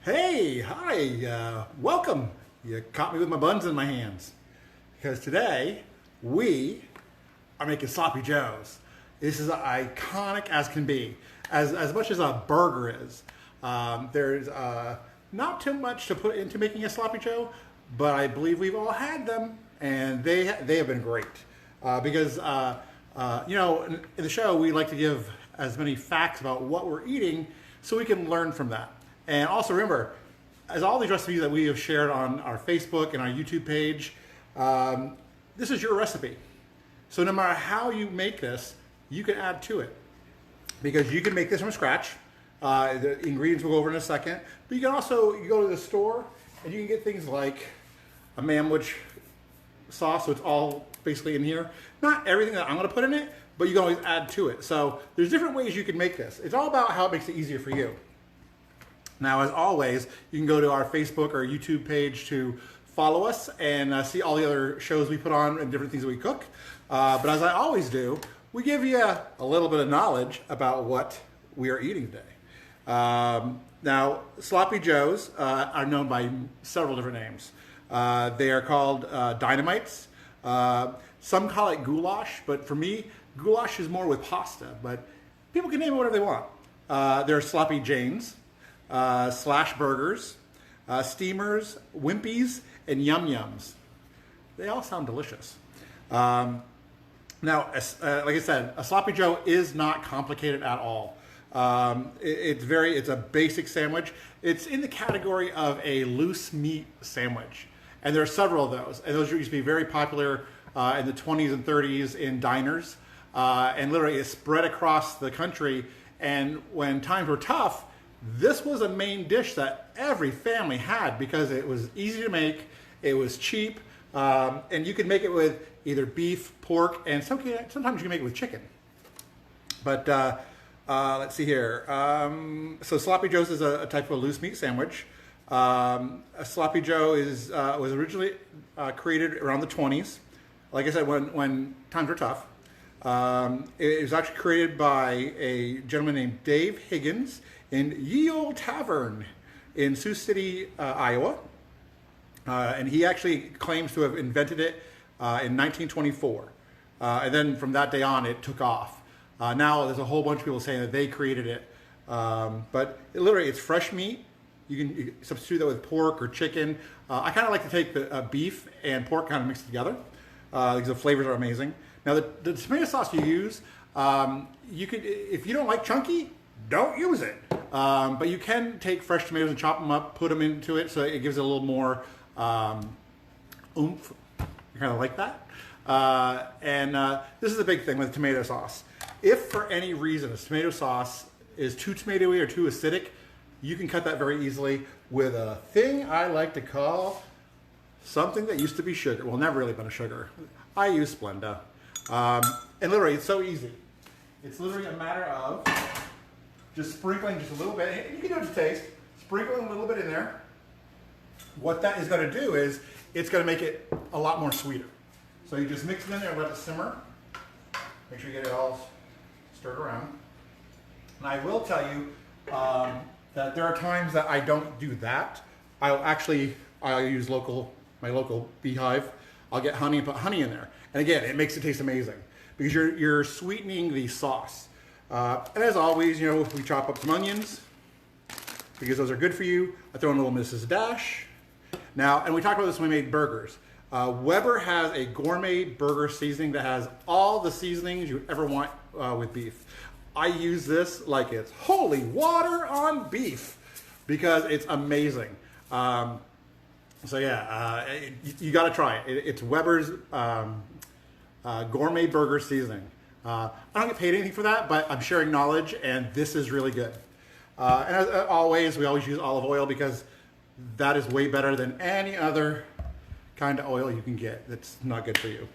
Hey, hi, welcome. You caught me with my buns in my hands. Because today we are making sloppy joes. This is iconic as can be. As much as a burger is, there's not too much to put into making a sloppy joe, but I believe we've all had them, and they have been great. Because in the show we like to give as many facts about what we're eating so we can learn from that. And also remember, as all these recipes that we have shared on our Facebook and our YouTube page, this is your recipe. So no matter how you make this, you can add to it. Because you can make this from scratch. The ingredients we'll go over in a second. But you can also, you go to the store and you can get things like a manwich sauce, so it's all basically in here. Not everything that I'm going to put in it, but you can always add to it. So there's different ways you can make this. It's all about how it makes it easier for you. Now, as always, you can go to our Facebook or YouTube page to follow us and see all the other shows we put on and different things that we cook. But as I always do, we give you a little bit of knowledge about what we are eating today. Now, sloppy joes are known by several different names. They are called dynamites. Some call it goulash, but for me, goulash is more with pasta. But people can name it whatever they want. There are sloppy janes. Slash burgers, steamers, wimpies, and yum yums. They all sound delicious. Now, like I said, a sloppy joe is not complicated at all. It's a basic sandwich. It's in the category of a loose meat sandwich, and there are several of those. And those used to be very popular in the 20s and 30s in diners, and literally it's spread across the country. And when times were tough, this was a main dish that every family had because it was easy to make, it was cheap, and you could make it with either beef, pork, and sometimes you can make it with chicken. But let's see here. So sloppy joes is a type of a loose meat sandwich. A sloppy joe was originally created around the 20s. Like I said, when times were tough. It was actually created by a gentleman named Dave Higgins in Ye Olde Tavern in Sioux City, Iowa. And he actually claims to have invented it in 1924. And then from that day on, it took off. Now there's a whole bunch of people saying that they created it. But literally, it's fresh meat. You can substitute that with pork or chicken. I kind of like to take the beef and pork kind of mixed together because the flavors are amazing. Now, the tomato sauce you use, you could, if you don't like chunky, don't use it. But you can take fresh tomatoes and chop them up, put them into it, so it gives it a little more oomph. You kind of like that. This is the big thing with tomato sauce. If for any reason a tomato sauce is too tomatoey or too acidic, you can cut that very easily with a thing I like to call something that used to be sugar. Well, never really been a sugar. I use Splenda. And literally, it's so easy. It's literally a matter of just sprinkling just a little bit. You can do it to taste. Sprinkling a little bit in there. What that is going to do is it's going to make it a lot more sweeter. So you just mix it in there and let it simmer. Make sure you get it all stirred around. And I will tell you that there are times that I don't do that. I'll use my local beehive. I'll get honey and put honey in there. And again, it makes it taste amazing because you're sweetening the sauce. And as always, we chop up some onions because those are good for you. I throw in a little Mrs. Dash. Now, and we talked about this when we made burgers. Weber has a gourmet burger seasoning that has all the seasonings you ever want with beef. I use this like it's holy water on beef because it's amazing. So yeah, you got to try it. It's Weber's gourmet burger seasoning. I don't get paid anything for that, but I'm sharing knowledge, and this is really good. And as always, we always use olive oil because that is way better than any other kind of oil you can get that's not good for you.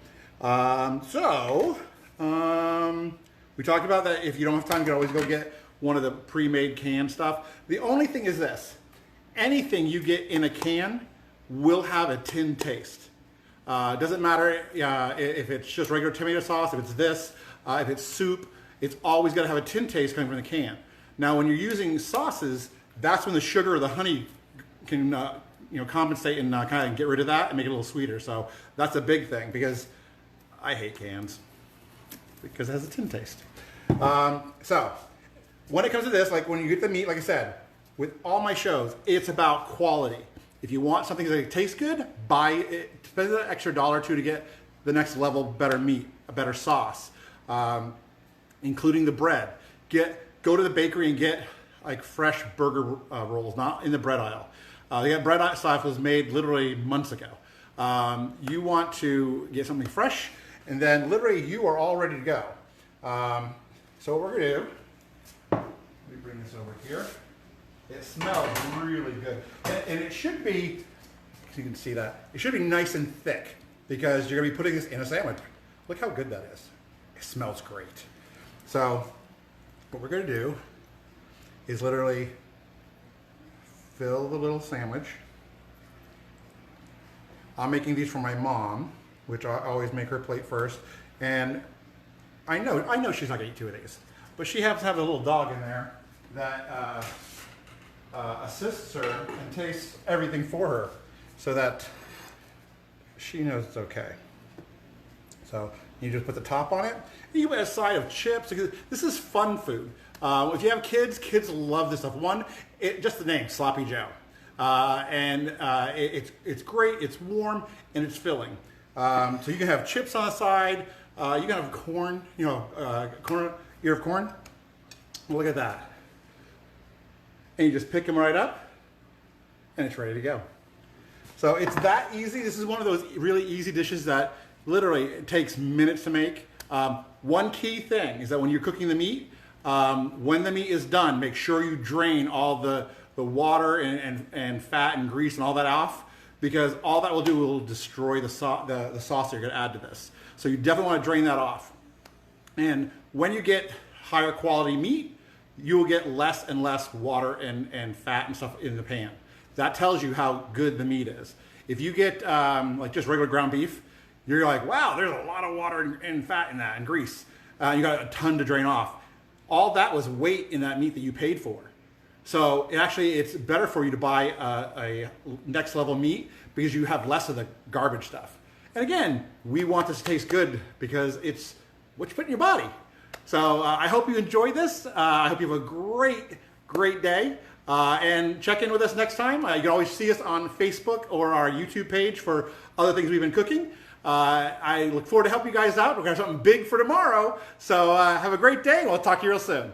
We talked about that if you don't have time, you can always go get one of the pre-made canned stuff. The only thing is this. Anything you get in a can will have a tin taste. Doesn't matter if it's just regular tomato sauce, if it's this, if it's soup, it's always got to have a tin taste coming from the can. Now, when you're using sauces, that's when the sugar or the honey can compensate and kind of get rid of that and make it a little sweeter. So that's a big thing because I hate cans because it has a tin taste. So when it comes to this, like when you get the meat, like I said, with all my shows, it's about quality. If you want something that tastes good, buy it. Spend an extra $1 or $2 to get the next level better meat, a better sauce, including the bread. Go to the bakery and get like fresh burger rolls, not in the bread aisle. They got bread stuff that was made literally months ago. You want to get something fresh, and then literally you are all ready to go. So what we're gonna do, let me bring this over here. It smells really good. And it should be, you can see that, it should be nice and thick because you're gonna be putting this in a sandwich. Look how good that is. It smells great. So what we're gonna do is literally fill the little sandwich. I'm making these for my mom, which I always make her plate first. And I know she's not gonna eat 2 of these, but she happens to have a little dog in there that assists her and tastes everything for her so that she knows it's okay. So you just put the top on it. And you put a side of chips. This is fun food. If you have kids, kids love this stuff. Just the name, Sloppy Joe. It's great, it's warm, and it's filling. So you can have chips on the side. You can have corn, ear of corn. Look at that. And you just pick them right up, and it's ready to go. So it's that easy. This is one of those really easy dishes that literally it takes minutes to make. One key thing is that when you're cooking the meat, when the meat is done, make sure you drain all the water and fat and grease and all that off, because all that will do will destroy the sauce that you're going to add to this. So you definitely want to drain that off. And when you get higher quality meat, you will get less and less water and fat and stuff in the pan. That tells you how good the meat is. If you get like just regular ground beef, you're like, wow, there's a lot of water and fat in that and grease. You got a ton to drain off. All that was weight in that meat that you paid for. So it's better for you to buy a next level meat because you have less of the garbage stuff. And again, we want this to taste good because it's what you put in your body. So I hope you enjoyed this. I hope you have a great day. And check in with us next time. You can always see us on Facebook or our YouTube page for other things we've been cooking. I look forward to helping you guys out. We're going to have something big for tomorrow. So have a great day. We'll talk to you real soon.